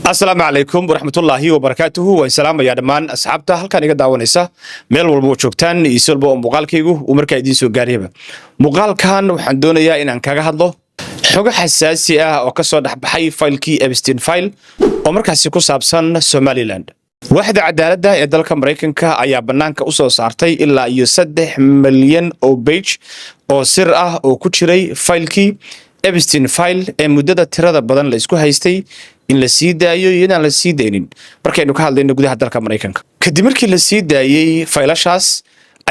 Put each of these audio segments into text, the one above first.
السلام عليكم ورحمة الله وبركاته والسلام يا دمان أصحابته halkan iga daawanaysa meel walba oo joogtaan isolba oo muuqaalkaygu uu markaa idin soo gaarayba muuqaalkan waxaan doonayaa inaan kaga hadlo xogo xasaasi ah oo ka soo dhaxbaxay faylkii Epstein file oo markaasi ku saabsan Somaliland waaxda cadaaladda ee dalka Mareykanka ayaa banaanka u soo saartay ilaa iyo 3 milyan oo page oo sir ah oo ku jiray faylkii Epstein file ee muddada tirada badan la isku haystay in la sii daayo iyo inaan la sii daynin markaynu ka hadlayno gudaha dalka Mareykanka kadib markii la sii daayay faylashaas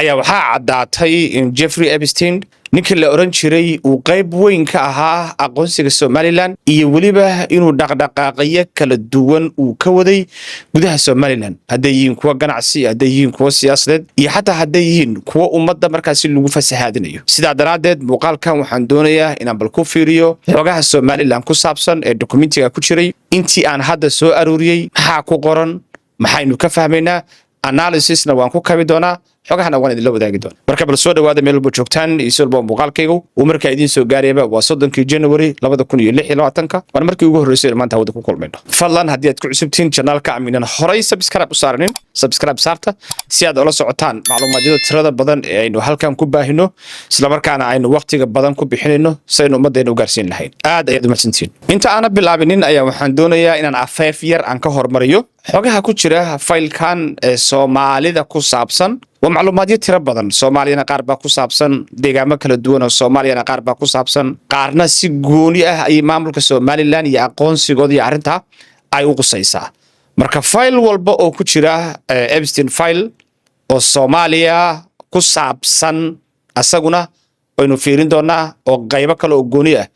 ayaa waxaa caddaatay in Jeffrey Epstein ninkii la oran jiray uu qayb weyn ka ahaa aqoonsiga Somaliland iyo waliba inuu dhaqdhaqaaqyo kala duwan uu ka waday gudaha Somaliland hadday yihiin kuwa ganacsi hadday yihiin kuwa siyaasadeed iyo xataa hadday yihiin kuwa ummadda markaasi lagu fasahaadinayo sidaa daraadeed muuqaalkan waxaan doonayaa inaan bal ku fiiriyo xogaha Somaliland ku saabsan ee dokumentiga ku jiray intii aan hadda soo aruuriyay maxaa ku qoran maxaynu ka fahmaynaa analysisna waan ku kabi doonaa xogahana waan idin la wadaagi doonaa marka bal soo dhawaada meel walba joogtaan isolba muuqaalkaygu uu markaa idin soo gaarayba waa 30 January 2026 waan markii ugu horeysay maanta wada ku kulmayno fadlan haddii aad ku cusubtiin channelka aminan horay subscribe u saarnin subscribe saarta si aad ula socotaan macluumaadyo tirada badan ee aynu halkan ku baahino isla markaana aynu waqtiga badan ku bixinayno saynu ummadeena u gaarsiin lahayn aad ayaad u mahadsantiin inta aan bilaabinin ayaa waxaan doonayaa inaan afeef yar aan ka hormariyo xogaha ku jira faylkan ee Soomaalida ku saabsan ومعلومات ترى بدن Soomaaliyana qaar baa ku saabsan deegaamo kala duwan oo Soomaaliyana qaar baa ku saabsan qaarna si gooni ah ay maamulka Somaliland iyo aqoonsigooda iyo arinta ay u qusaysaa marka file walba oo ku jira Epstein file oo Soomaaliya ku saabsan asaguna aynu fiirin doonaa oo qaybo kale oo gooni ah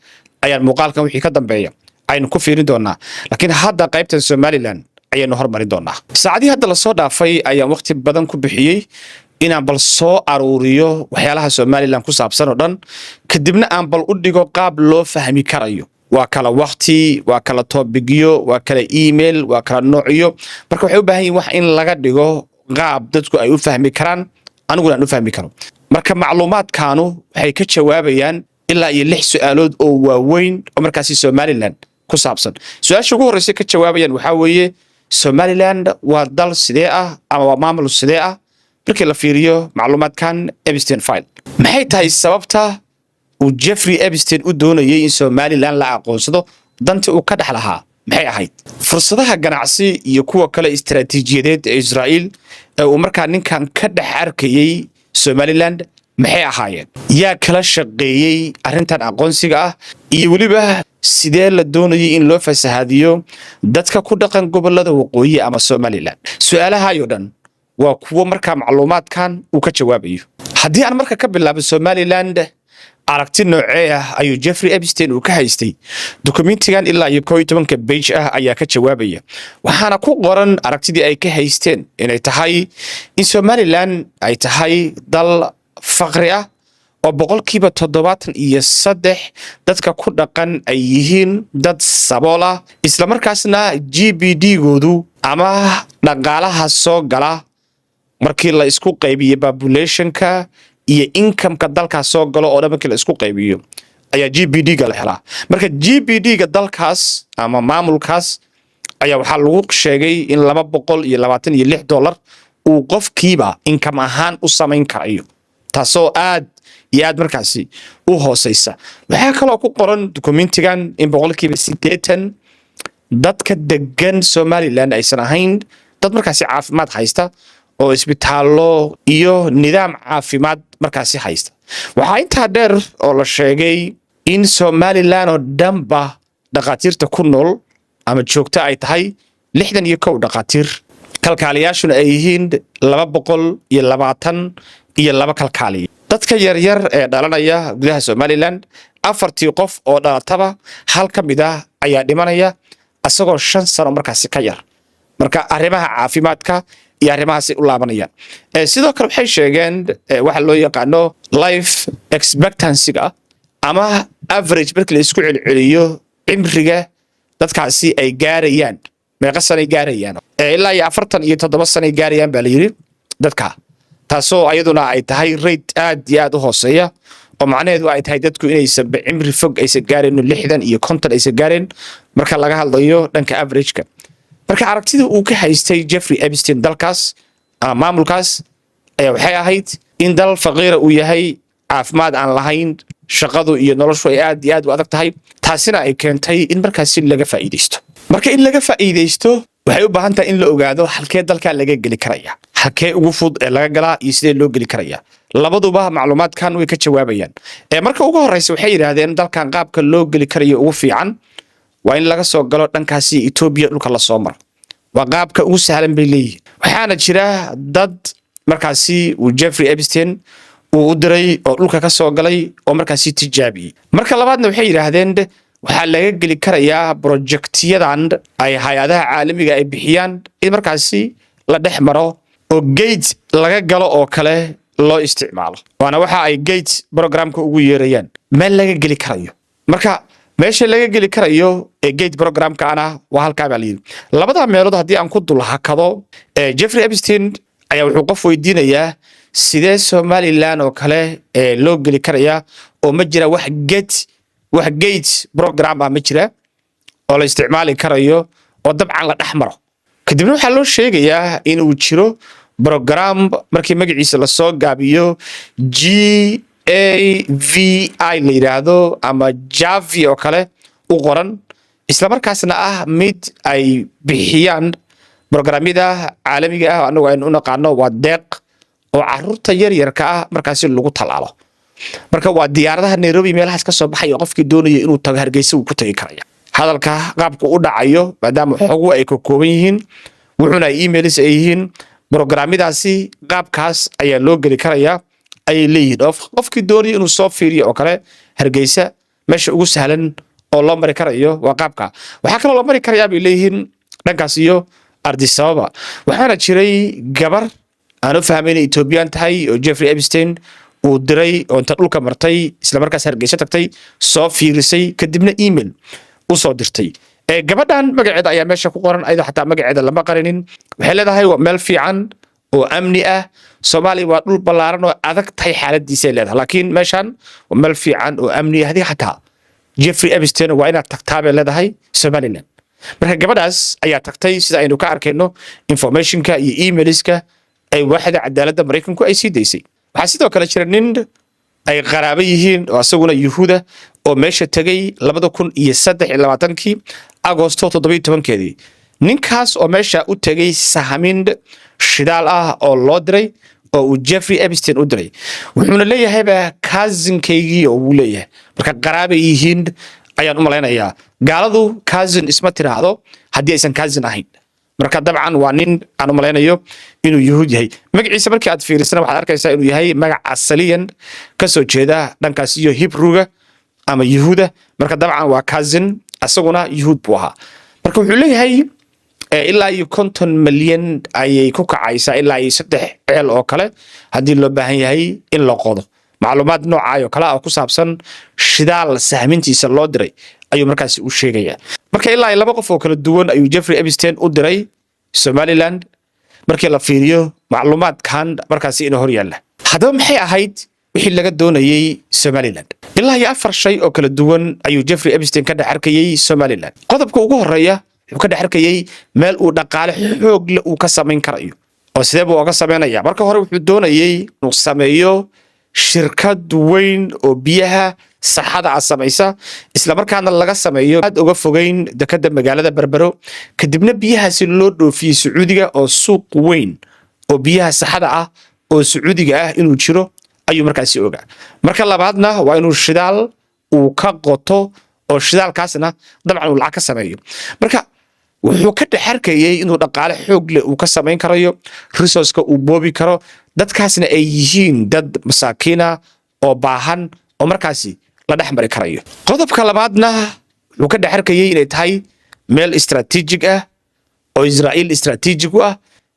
ayaan muuqaalkan wixii ka dambeeya aynu ku fiirin doonaa laakiin hadda qaybta Somaliland ayaynu hormarin doonaa saacadii hadda la soo dhaafay ayaan waqti badan ku bixiyay inaan bal soo aruuriyo waxyaalaha Somaliland ku saabsan oo dhan kadibna aan bal u dhigo qaab loo fahmi karayo waa kala waqti waa kala topigiyo waa kala email waa kala noocyo marka waxay u baahan yihiin wax in laga dhigo qaab dadku ay u fahmi karaan aniguna aan u fahmi karo marka macluumaadkaanu waxay ka jawaabayaan ilaa iyo 6 su'aalood oo waaweyn oo markaasi Somaliland ku saabsan su'aasha ugu horeysa ka jawaabayaan waxa weeye Somaliland waa dal sidee ah ama waa maamul sidee ah markii la fiiriyo macluumaadkan Epstein file maxay tahay sababta uu Jeffrey Epstein u doonayay in Somaliland la aqoonsado danta uu ka dhaxlahaa maxay ahayd fursadaha ganacsi iyo kuwa kale istiraatiijiyadeed ee Israel ee uu markaa ninkan ka dhax arkayay Somaliland maxay ahaayeen yaa kala shaqeeyay arintan aqoonsiga ah iyo waliba sidee la doonayay in loo fasahaadiyo dadka ku dhaqan gobolada waqooyi ama Somaliland su'aalaha iyo dhan waa kuwa markaa macluumaadkan uu ka jawaabayo haddii aan markaa ka bilaabo Somaliland aragti noocee ah ayuu Jeffrey Epstein uu ka haystay dokumentigan ilaa iyo 12 page ah ayaa ka jawaabaya waxaana ku qoran aragtidii ay ka haysteen inay tahay in Somaliland ay tahay dal faqri ah oo boqolkiiba 73 dadka ku dhaqan ay yihiin dad sabool ah isla markaasna GDP-goodu ama dhaqaalaha soo gala markii la isku qaybiyo population-ka iyo income-ka dalkaas soo galo oo dhan markii la isku qaybiyo ayaa GDP-ga la helaa marka GDP-ga dalkaas ama maamulkaas ayaa waxaa lagu sheegay in $226 uu qofkiiba income ahaan u samayn karayo taasoo aad iyo aad markaasi u hooseysa waxaa kaloo ku qoran dokumentigan in boqolkiiba 80 dadka degan Somaliland aysan ahayn dad markaasi caafimaad haysta oo isbitaallo iyo nidaam caafimaad markaasi haysta waxaa intaa dheer oo la sheegay in Somaliland oo dhanba dhaqaatiirta ku nool ama joogta ay tahay 61 dhaqaatiir kalkaaliyaashuna ay yihiin 222 kalkaaliye dadka yaryar ee dhalanaya gudaha Somaliland 4 qof oo dhalataba hal ka mid ah ayaa dhimanaya asagoo 5 sano markaasi ka yar marka arrimaha caafimaadka iyo arrimahaasi u laabanayaan sidoo kale waxay sheegeen waxa loo yaqaano life expectancy-ga ama average markii la isku celceliyo cimriga dadkaasi ay gaarayaan meeqa sano ay gaarayaan ilaa iyo 47 sano ay gaarayaan baa la yiri dadka taasoo ayaduna ay tahay rate aad iyo aad u hooseeya oo macnaheedu ay tahay dadku inaysan cimri fog aysan gaareen 60 iyo 50 aysan gaareen marka laga hadlayo dhanka average-ka marka aragtida uu ka haystay Jeffrey Epstein dalkaas maamulkaas ayaa waxay ahayd in dal faqiira uu yahay caafimaad aan lahayn shaqadu iyo noloshu ay aad iyo aad u adag tahay taasina ay keentay in markaasi laga faa'iideysto marka in laga faa'iideysto waxay u baahan tahay in la ogaado halkee dalka laga geli karaya halkee ugu fudud ee laga galaa iyo sidee loo geli karaya labaduba macluumaadkan way ka jawaabayaan marka ugu horeysa waxay yiraahdeen dalkan qaabka loo geli karayo ugu fiican waa in laga soo galo dhankaasi Ethiopia dhulka la soo maro waa qaabka ugu sahlan bay leeyihiin waxaana jira dad markaasi uu Jeffrey Epstein uu u diray oo dhulka ka soo galay oo markaasi tijaabiyay marka labaadna waxay yiraahdeen waxaa laga geli karayaa projectyadan ay hay'adaha caalamiga ay bixiyaan in markaasi la dhex maro oo gate laga galo oo kale loo isticmaalo waana waxa ay gate programka ugu yeerayaan meel laga geli karayo marka meesha laga geli karayo ee gate programka ana waa halka baa leeyahay labada meelood hadii aan ku dul hakado Jeffrey Epstein ayaa wuxuu qof weydiinayaa sidee Somaliland oo kale loo geli karaya oo ma jira wax gate program ma jira oo la isticmaali karayo oo dabcan la dhaxmaro kadibna waxa loo sheegayaa in uu jiro program markii magaciisa la soo gaabiyo GAVI la yiraahdo ama Javi oo kale u qoran isla markaasna mid ay bixiyaan programmada caalamiga anagu aynu u naqaano waa deeq oo carruurta yar-yarka markaasi lagu talaalo marka waa diyaaradaha Nairobi meelahaas ka soo baxay qofkii doonaya inuu tago Hargeysa uu ku tagi karaya hadalka qaabku u dhacayo maadaama xogu ay ka kooban yihiin wuxuuna emails ay yihiin programmadaasi qaabkaas ayaa loo geli karaya ay leeyihiin qofkii doonaya inuu soo fiiriyo oo kale Hargeysa meesha ugu sahlan oo loo mari karayo waa qaabka waxa kale loo mari karayaa bay leeyihiin dhankaas iyo Addis Ababa waxaana jiray gabar aan u fahmayna Ethiopian tahay oo Jeffrey Epstein uu diray oo inta dhulka martay isla markaas Hargeysa tagtay soo fiirisay kadibna email u soo dirtay gabadhan magaceeda ayaa meesha ku qoran ayada xataa magaceeda lama qarinin waxay leedahay waa meel fiican oo amni Soomaaliya waa dhul ballaaran oo adag tahay xaaladiisa leedahay laakiin meeshan waa meel fiican oo amni hadii xataa Jeffrey Epstein waa inaad tagtaa bay leedahay Somaliland marka gabadhaas ayaa tagtay sida aynu ka arkayno informationka iyo emailska ay waaxda cadaaladda Mareykanku ay sii deysay waxa sidoo kale jira nin ay qaraabo yihiin oo asaguna Yuhuuda oo meesha tagay 2023 Agoosto 17keedii ninkaas oo meesha u tagay sahamin shidaal oo loo diray oo uu Jeffrey Epstein u diray wuxuuna leeyahay cousin-keygii oo uu leeyahay marka qaraabo yihiin ayaan u maleynayaa gaaladu cousin isma tiraahdo hadii aysan cousin ahayn marka dabcan waa nin aan u maleynayo inuu Yuhuud yahay magaciisa markii aad fiirisana waxaad arkaysaa inuu yahay magac asaliyan ka soo jeeda dhankaas iyo Hebrew ama Yuhuuda marka dabcan waa cousin asaguna Yuhuud buu ahaa marka wuxuu leeyahay ilaa 50 milyan ayay ku kacaysaa ilaa 3 ceel oo kale hadii loo baahan yahay in la qodo macluumaad noocaay oo kala ku saabsan shidaal sahmintiisa loo diray ayuu markaas u sheegaya marka ilaa laba qof oo kala duwan ayuu Jeffrey Epstein u diray Somaliland markii la fiiriyo macluumaadkan markaas in hor yaala hadaba maxay ahayd wixii laga doonayay Somaliland ilaa 4 shay oo kala duwan ayuu Jeffrey Epstein ka dhaxarkayay Somaliland qodobka ugu horeeya wuxuu ka dhaxarkayay meel uu dhaqaale xoog leh uu ka sameyn karayo oo sidee buu uga sameynaya marka hore wuxuu doonayay inuu sameeyo shirkad weyn oo biyaha saxada samaysa isla markaana laga sameeyo aad uga fogeyn dekada magaalada Berbero kadibna biyahaasi loo dhoofiyo Sacuudiga oo suuq weyn oo biyaha saxada oo Sacuudiga inuu jiro ayuu markaasi ogaa marka labaadna waa inuu shidaal uu ka qoto oo shidaalkaasna dabcan uu lacag ka sameeyo marka wuxuu ka dhaxarkayay inuu dhaqaale xoog leh uu ka sameyn karayo resource-ka uu boobi karo dadkaasna ay yihiin dad masaakiina oo baahan oo markaasi la dhaxmari karayo qodobka labaadna wuxuu ka dhaxarkayay inay tahay meel istiraatiijig oo Israel istiraatiijig u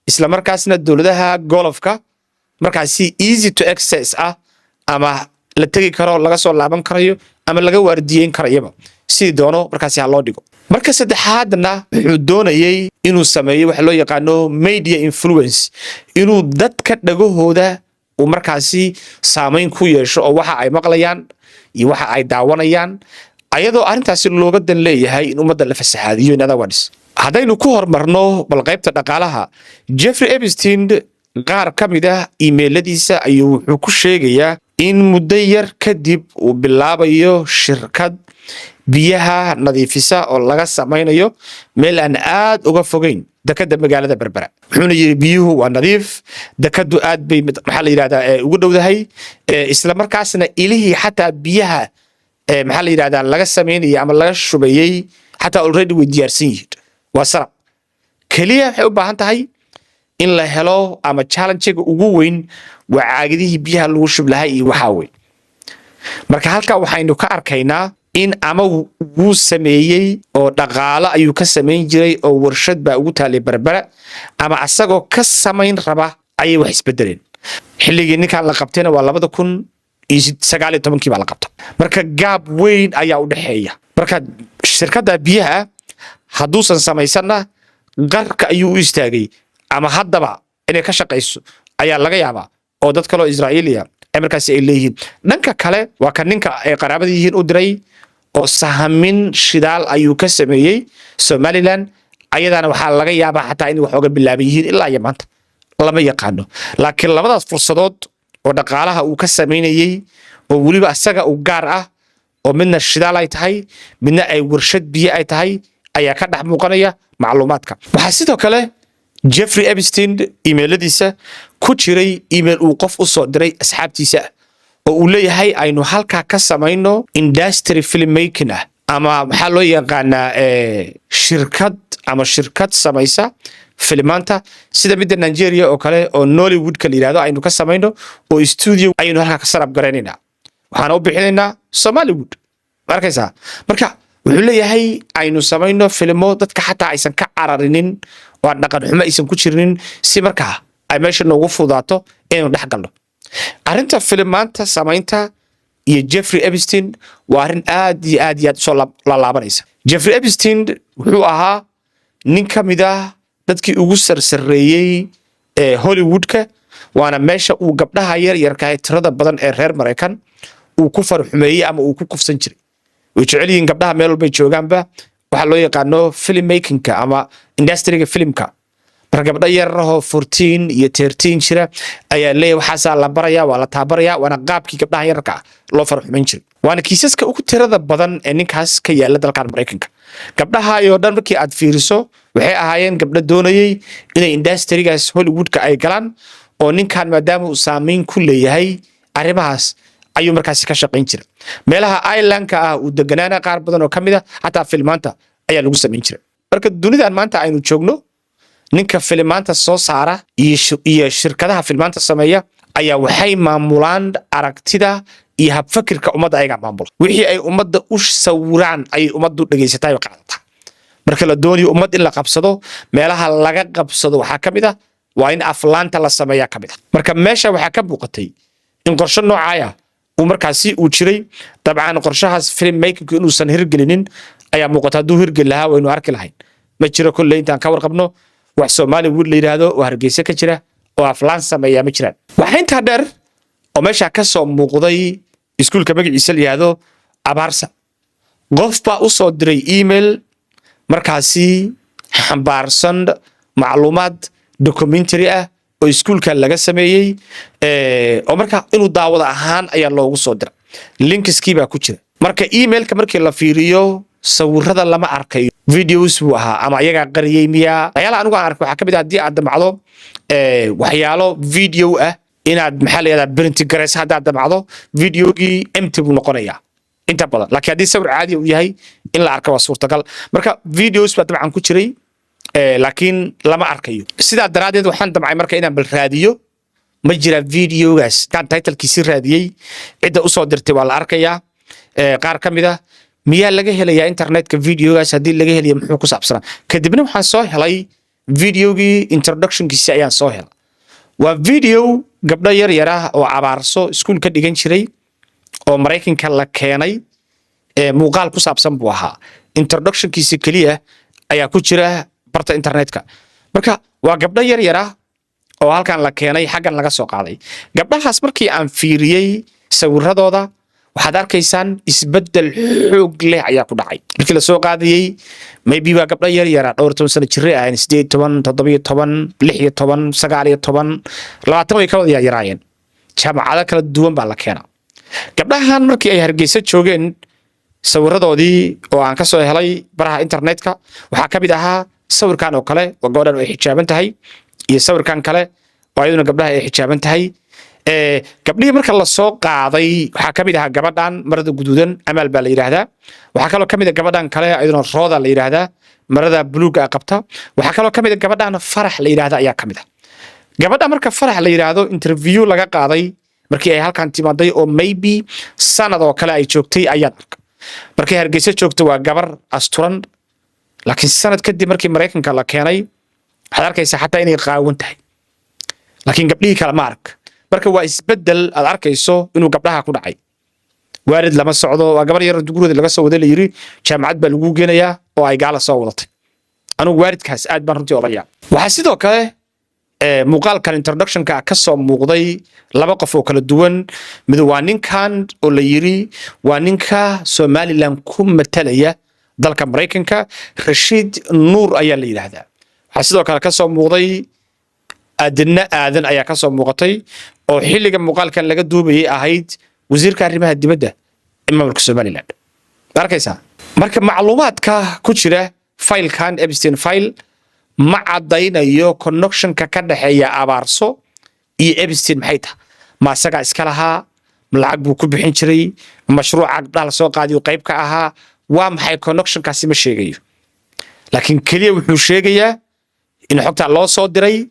isla markaasna dawladaha golofka markaasi easy to access ama la tagi karo laga soo laaban karayo ama laga waardiyeyn karayaba si doono markaasi ha loo dhigo marka saddexaadna wuxuu doonayay inuu sameeyo wax loo yaqaano media influence inuu dadka dhagahooda uu markaasi saameyn ku yeesho oo waxa ay maqlayaan iyo waxa ay daawanayaan ayadoo arintaasi looga dan leeyahay in ummadda la fasahaadiyo in other words haddaynu ku hormarno bal qaybta dhaqaalaha, Jeffrey Epstein qaar ka mid ah emailadiisa ayuu wuxuu ku sheegayaa in muddo yar kadib uu bilaabayo shirkad biyaha nadiifisa oo laga samaynayo meel aan aad uga fogeyn dekada magaalada Berbera. wuxuuna yiri biyuhu waa nadiif, dekadu aad bay maxaa la yiraahdaa ugu dhowdahay, isla markaasna ilihii xataa biyaha maxaa la yiraahdaa laga sameeyay ama laga shubayay xataa already way diyaarsan yihiin. waa sarab kaliya waxay u baahan tahay in la helo ama challenge-ga ugu weyn waa caagidihii biyaha lagu shublahay iyo waxa weyn. marka halka waxaynu ka arkaynaa in ama uu sameeyay oo dhaqaale ayuu ka sameyn jiray oo warshad baa ugu taalay Berbera, ama asagoo ka sameyn raba ayay wax isbedeleen. xilligii ninkan la qabtayna waa 2019 baa la qabtay. marka gaab weyn ayaa u dhaxeeya. marka shirkadda biyaha hadduusan samaysanna qarka ayuu u istaagay, ama haddaba inay ka shaqayso ayaa laga yaabaa oo dad kale oo Israa'iiliya markaas ay leeyihiin. dhanka kale waa kan ninka ay qaraabada yihiin u diray oo sahamin shidaal ayuu ka sameeyay Somaliland, ayadana waxaa laga yaabaa xataa in wax uga bilaaban yihiin ilaa iyo maanta lama yaqaano. laakiin labadaas fursadood oo dhaqaalaha uu ka sameynayay oo waliba asaga u gaar ah oo midna shidaal ay tahay midna ay warshad biyo ay tahay ayaa ka dhex muuqanaya macluumaadka. waxaa sidoo kale Jeffrey Epstein emailadiisa ku jiray email uu qof u soo diray asxaabtiisa oo uu leeyahay aynu halka ka samayno industry filmmaking ama maxaa loo yaqaanaa shirkad samaysa filmaanta sida midda Nigeria oo kale oo Nollywood ka yiraahdo aynu ka samayno oo studio aynu halka ka sarab garaynayna, waxaan u bixinaynaa Somalywood. markaysa marka wuxuu leeyahay aynu samayno filmo dadka xataa aysan ka cararinin oo dhaqan xumo aysan ku jirinin si markaa ay meesha noogu fudaato inuu dhex galno. arinta filmaanta samaynta iyo Jeffrey Epstein waa arin aad iyo aad soo laabanaysa. Jeffrey Epstein wuxuu ahaa nin ka mid ah dadkii ugu sarsareeyay Hollywoodka, waana meesha uu gabdhaha yar yarka tirada badan ee reer Mareykan uu ku farxumeeyay ama uu ku kufsan jiray. way jecel yihiin gabdhaha meel walba joogaanba waxa loo yaqaano filmmaking-ka ama industry-ga filmka. marka gabdha yar oo 14 iyo 13 jira ayaa leeyahay waxaas la barayaa, waa la taabarayaa, waana qaabkii gabdhaha yarka loo farxumeyn jiray. waana kiisaska ugu tirada badan ee ninkaas ka yaala dalkan Mareykanka. gabdhaha iyo dhan markii aad fiiriso waxay ahaayeen gabdha doonayay inay industry-gaas Hollywood-ka ay galaan, oo ninkan maadaama uu saameyn ku leeyahay arrimahaas ayuu markaas ka shaqeyn jiray. meelaha island-ka uu deganaana qaar badan oo kamid ah xataa filmaanta ayaa lagu sameyn jiray. marka dunidan maanta aynu joogno ninka filmaanta soo saara iyo shirkadaha filmaanta sameeya ayaa waxay maamulaan aragtida iyo habfakirka ummadda ayaga maamula. wixii ay ummadda u sawiraan ay ummaddu dhageysatay oo qaadataa. marka la doonayo ummad in la qabsado, meelaha laga qabsado waxaa kamid ah waa in aflaanta la sameeyaa kamid ah. marka meesha waxaa ka muuqatay in qorshe noocaaya uu markaasi uu jiray. dabcan qorshahaas filmmaking inuusan hirgelinin ayaa muuqata. hadduu hirgeli lahaa waynu arki lahayn. ma jiro kolley intaan ka warqabno wax Somalywood la yiraahdo oo Hargeysa ka jira oo aflaan sameeya ma jiraan. waxa inta dheer oo meesha ka soo muuqday iskuulka magaciisa la yiraahdo Abaarsa. qof baa u soo diray email markaasi xambaarsan macluumaad documentary ah oo iskuulka laga sameeyay oo marka inuu daawada ahaan ayaa loogu soo diray. linkiskii baa ku jira. marka emailka markii la fiiriyo sawirada lama arkayo, videos buu ahaa ama ayaga qariyay miya. waxyaalaha anigu aan arkay waxa kamid ah haddii aad damacdo waxyaalo video ah inaad maxaa la yiraahdaa print gareys haddaad damacdo videogii empty buu noqonayaa inta badan. laakiin haddii sawir caadi uu yahay in la arko waa suurtagal. marka videos baa dabcan ku jiray laakiin lama arkayo. sidaa daraadeed waxaan damcay marka inaan bal raadiyo ma jira videogaas. kan title-kiisi raadiyay cidda u soo dirtay waa la arkayaa. qaar ka mid ah miyaa laga helayaa internetka videogaas? haddii laga helayo muxuu ku saabsanaa? kadibna waxaan soo helay videogii introduction-kiisi ayaan soo helay. waa video gabdho yar yar ah oo Abaarso iskuul ka dhigan jiray oo Mareykanka la keenay. muuqaal ku saabsan buu ahaa. introduction-kiisi kaliya ayaa ku jira barta internetka. marka waa gabdho yar yar ah oo halkan la keenay, xaggan laga soo qaaday. gabdhahaas markii aan fiiriyay sawiradooda waxaad arkaysaan isbeddel xoog leh ayaa ku dhacay markii la soo qaadayay maybe waa gabdho yar yara dhowr 10 sano jir ah 18 17 16 19 20 way ka wada yaraayeen jaamacado kala duwan baa la keenaa gabdhahan markii ay Hargeysa joogeen sawiradoodii oo aan ka soo helay baraha internetka waxa ka mid ahaa sawirkan oo kale oo gabadhan ay xijaaban tahay iyo sawirkan kale oo ayaduna gabdhaha ay xijaaban tahay gabdhihii marka la soo qaaday waxa ka mid ahaa gabadhan marada guduudan Amal baa la yiraahdaa waxa kale oo ka mid ah gabadhan kale ayaduna Rooda la yiraahdaa marada buluuga qabta waxa kale oo ka mid ah gabadhan Farax la yiraahdaa ayaa ka mid ah gabadha marka Farax la yiraahdo interview laga qaaday markii ay halkan timaaday oo maybe sanad oo kale ay joogtay ayaan arkay markii Hargeysa joogto waa gabar asturan laakiin sanad kadib markii Mareykanka la keenay waxaad arkaysaa xataa inay qaawan tahay laakiin gabdhihii kale ma arag marka waa isbeddel aad arkayso inuu gabdhaha ku dhacay waalid lama socdo waa gabar yar gurigeeda laga soo waday la yiri jaamacad baa lagu geenayaa oo ay gaala soo wadatay anigu waalidkaas aad baan runtii oolaya waxa sidoo kale muuqaalkan introduction-ka ka soo muuqday laba qof oo kala duwan mid waa ninkan oo la yiri waa ninka Somaliland ku matalaya dalka Mareykanka Rashid Nuur ayaa la yiraahdaa waxa sidoo kale ka soo muuqday Adna Aadan ayaa ka soo muuqatay oo xilliga muuqaalkan laga duubayay ahayd wasiirka arrimaha dibadda maamulka Somaliland arkaysa marka macluumaadka ku jira filekan Epstein file ma cadaynayo connection-ka ka dhaxeeya Abaarso iyo Epstein maxay tahay ma asaga iska lahaa lacag buu ku bixin jiray mashruuca dhal soo qaadiyo qayb ka ahaa waa maxay connection-kaasi ma sheegayo laakiin kaliya wuxuu sheegayaa in xogta loo soo diray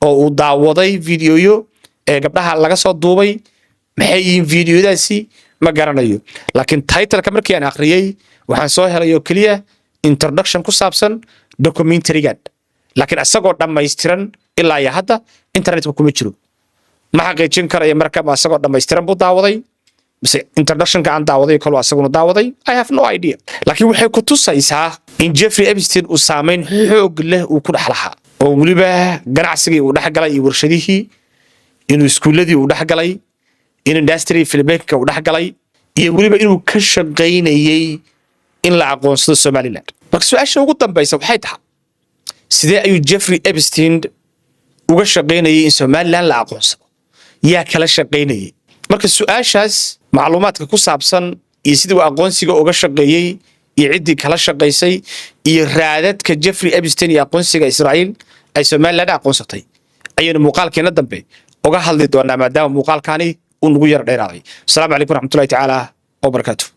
oo uu daawaday fiidiyoyo gabdhaha laga soo duubay maxay yihiin fiidiyadaasi ma garanayo laakiin title-ka markii aan akhriyay waxaan soo helayo kaliya introduction ku saabsan documentary-gan laakiin asagoo dhammaystiran ilaa iyo hadda internetka kuma jiro ma xaqiijin karayo marka ma asagoo dhammaystiran buu daawaday bas introduction-ka aan daawaday kaloo asaguna daawaday I have no idea laakiin waxay ku tusaysaa in Jeffrey Epstein uu saameyn xoog leh uu ku dhaxlaha oo waliba ganacsigii uu dhaxgalay iyo warshadihii inuu iskuuladii uu dhaxgalay in industry Philippines uu dhaxgalay iyo waliba inuu ka shaqeynayay in la aqoonsado Somaliland marka su'aasha ugu dambaysa waxay tahay sidee ayuu Jeffrey Epstein uga shaqeynayay in Somaliland la aqoonsado yaa kala shaqeynayay marka su'aashaas macluumaadka ku saabsan iyo sidii uu aqoonsiga uga shaqeeyay iyo cidii kala shaqeysay iyo raadadka Jeffrey Epstein iyo aqoonsiga Israa'iil ay Somaliland aqoonsatay ayaynu muuqaalkeena dambe uga hadli doonaa maadaama muuqaalkani uu nagu yar dheeraaday. Assalaamu calaykum waraxmatullaahi tacaala wa barakaatuh.